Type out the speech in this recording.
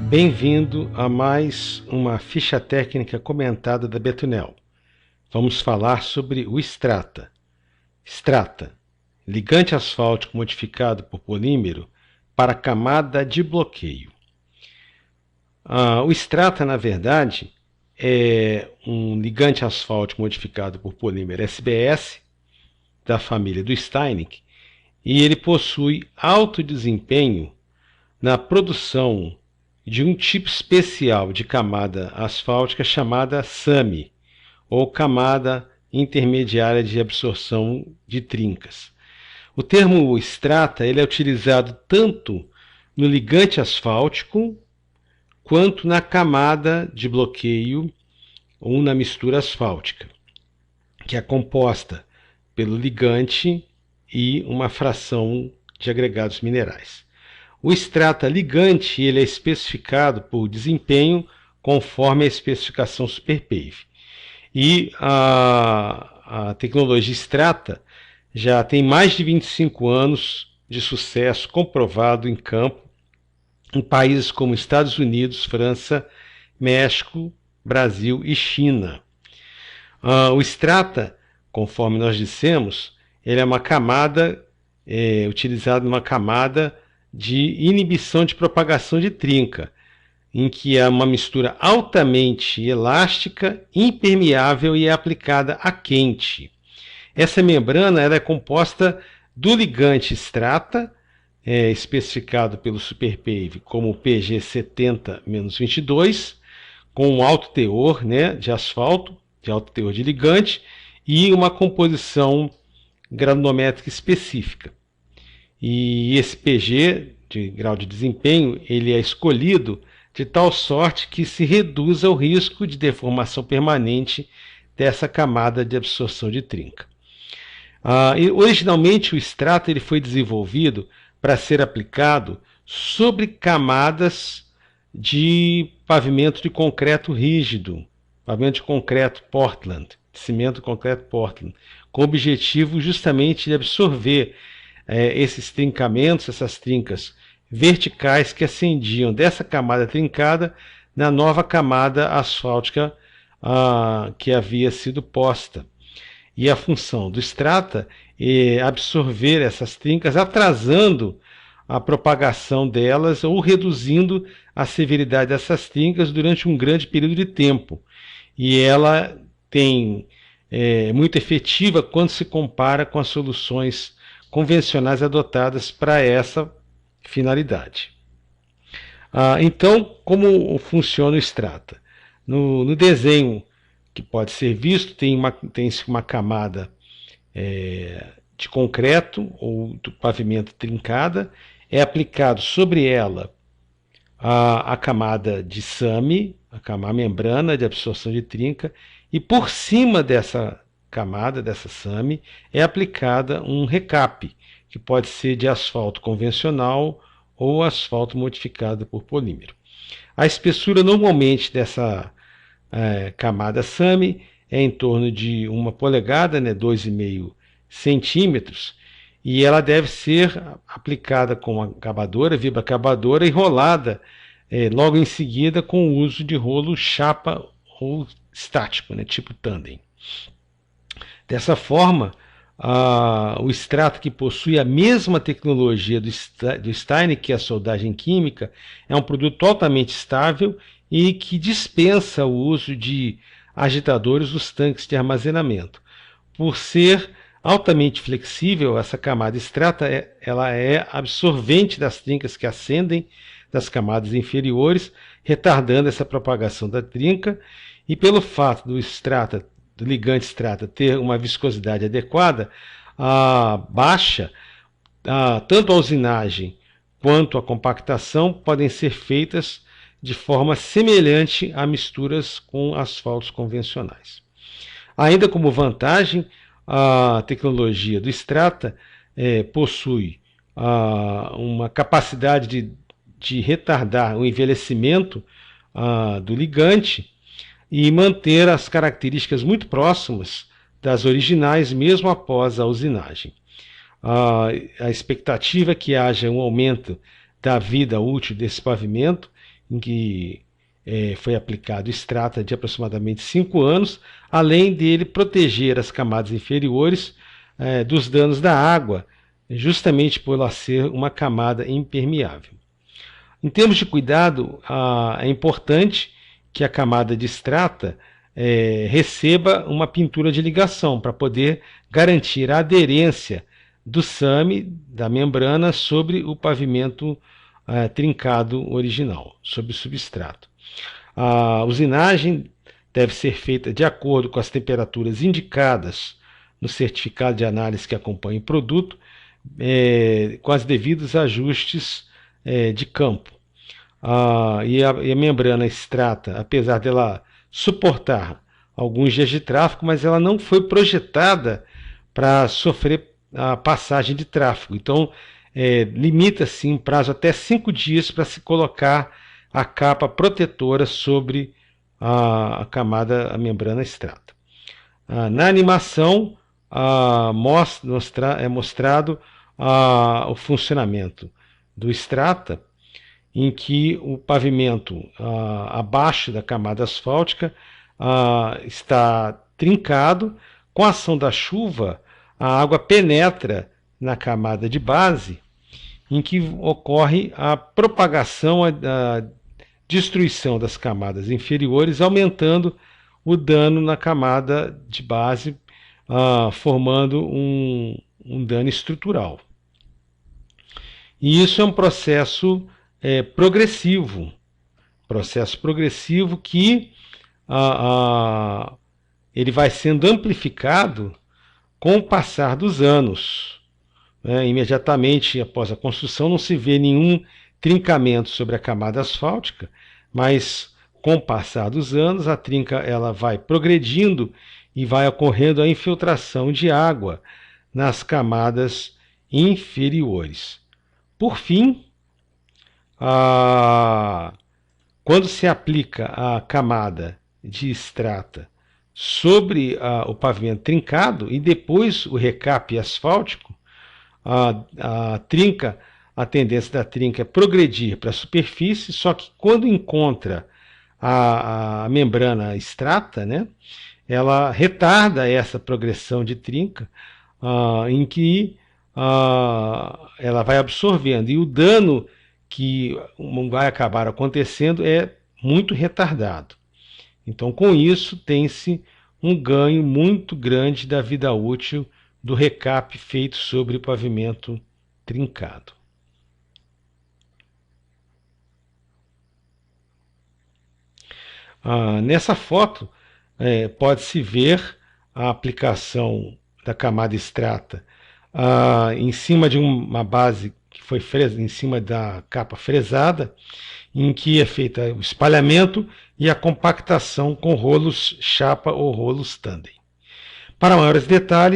Bem-vindo a mais uma ficha técnica comentada da Betunel. Vamos falar sobre o Strata. Strata, ligante asfáltico modificado por polímero para camada de bloqueio. O Strata, na verdade, é um ligante asfáltico modificado por polímero SBS da família do Steinig, e ele possui alto desempenho na produção de um tipo especial de camada asfáltica chamada SAMI, ou camada intermediária de absorção de trincas. O termo Strata ele é utilizado tanto no ligante asfáltico quanto na camada de bloqueio ou na mistura asfáltica, que é composta pelo ligante e uma fração de agregados minerais. O Strata ligante ele é especificado por desempenho conforme a especificação SuperPave. E a tecnologia Strata já tem mais de 25 anos de sucesso comprovado em campo em países como Estados Unidos, França, México, Brasil e China. O Strata, conforme nós dissemos, ele é uma camada, utilizado numa camada de inibição de propagação de trinca, em que é uma mistura altamente elástica, impermeável e é aplicada a quente. Essa membrana ela é composta do ligante Strata, especificado pelo SuperPave como PG70-22, com um alto teor de asfalto, de alto teor de ligante, e uma composição granulométrica específica. E esse PG, de grau de desempenho, ele é escolhido de tal sorte que se reduza o risco de deformação permanente dessa camada de absorção de trinca. Originalmente o Strata ele foi desenvolvido para ser aplicado sobre camadas de pavimento de concreto rígido, pavimento de concreto Portland, de cimento concreto Portland, com o objetivo justamente de absorver esses trincamentos, essas trincas verticais que ascendiam dessa camada trincada na nova camada asfáltica que havia sido posta. E a função do Strata é absorver essas trincas, atrasando a propagação delas ou reduzindo a severidade dessas trincas durante um grande período de tempo. E ela é muito efetiva quando se compara com as soluções convencionais adotadas para essa finalidade. Então, como funciona o Strata? No desenho que pode ser visto, tem uma camada de concreto ou do pavimento trincada, é aplicado sobre ela a camada de SAMI, a membrana de absorção de trinca, e por cima dessa camada, dessa SAMI, é aplicada um recap, que pode ser de asfalto convencional ou asfalto modificado por polímero. A espessura normalmente dessa camada SAMI é em torno de 1 polegada, 2,5 centímetros, e ela deve ser aplicada com a acabadora, vibroacabadora, e rolada logo em seguida com o uso de rolo chapa ou estático, tipo tandem. Dessa forma, o Strata, que possui a mesma tecnologia do Steinig, que é a soldagem química, é um produto altamente estável e que dispensa o uso de agitadores dos tanques de armazenamento. Por ser altamente flexível, essa camada Strata ela é absorvente das trincas que ascendem das camadas inferiores, retardando essa propagação da trinca, e pelo fato do ligante Strata ter uma viscosidade adequada, baixa, tanto a usinagem quanto a compactação podem ser feitas de forma semelhante a misturas com asfaltos convencionais. Ainda como vantagem, a tecnologia do Strata possui uma capacidade de retardar o envelhecimento do ligante e manter as características muito próximas das originais, mesmo após a usinagem. A expectativa é que haja um aumento da vida útil desse pavimento, em que foi aplicado Strata de aproximadamente 5 anos, além dele proteger as camadas inferiores dos danos da água, justamente por ela ser uma camada impermeável. Em termos de cuidado, é importante que a camada de Strata receba uma pintura de ligação para poder garantir a aderência do SAME, da membrana, sobre o pavimento trincado original, sobre o substrato. A usinagem deve ser feita de acordo com as temperaturas indicadas no certificado de análise que acompanha o produto, com os devidos ajustes de campo. E a membrana Strata, apesar dela suportar alguns dias de tráfego, mas ela não foi projetada para sofrer a passagem de tráfego. Então, limita-se em prazo até 5 dias para se colocar a capa protetora sobre a camada, a membrana Strata. Na animação, é mostrado o funcionamento do Strata, em que o pavimento abaixo da camada asfáltica está trincado. Com a ação da chuva, a água penetra na camada de base, em que ocorre a propagação, a destruição das camadas inferiores, aumentando o dano na camada de base, formando um dano estrutural. E isso é um processo progressivo que ele vai sendo amplificado com o passar dos anos. Imediatamente após a construção não se vê nenhum trincamento sobre a camada asfáltica, mas com o passar dos anos a trinca ela vai progredindo e vai ocorrendo a infiltração de água nas camadas inferiores. Por fim, quando se aplica a camada de Strata sobre o pavimento trincado e depois o recape asfáltico, a tendência da trinca é progredir para a superfície, só que quando encontra a membrana Strata, né, ela retarda essa progressão de trinca, em que ela vai absorvendo, e o dano que vai acabar acontecendo é muito retardado. Então, com isso, tem-se um ganho muito grande da vida útil do recape feito sobre o pavimento trincado. Nessa foto, pode-se ver a aplicação da camada Strata em cima de uma base que foi em cima da capa fresada, em que é feita o espalhamento e a compactação com rolos chapa ou rolos tandem. Para maiores detalhes,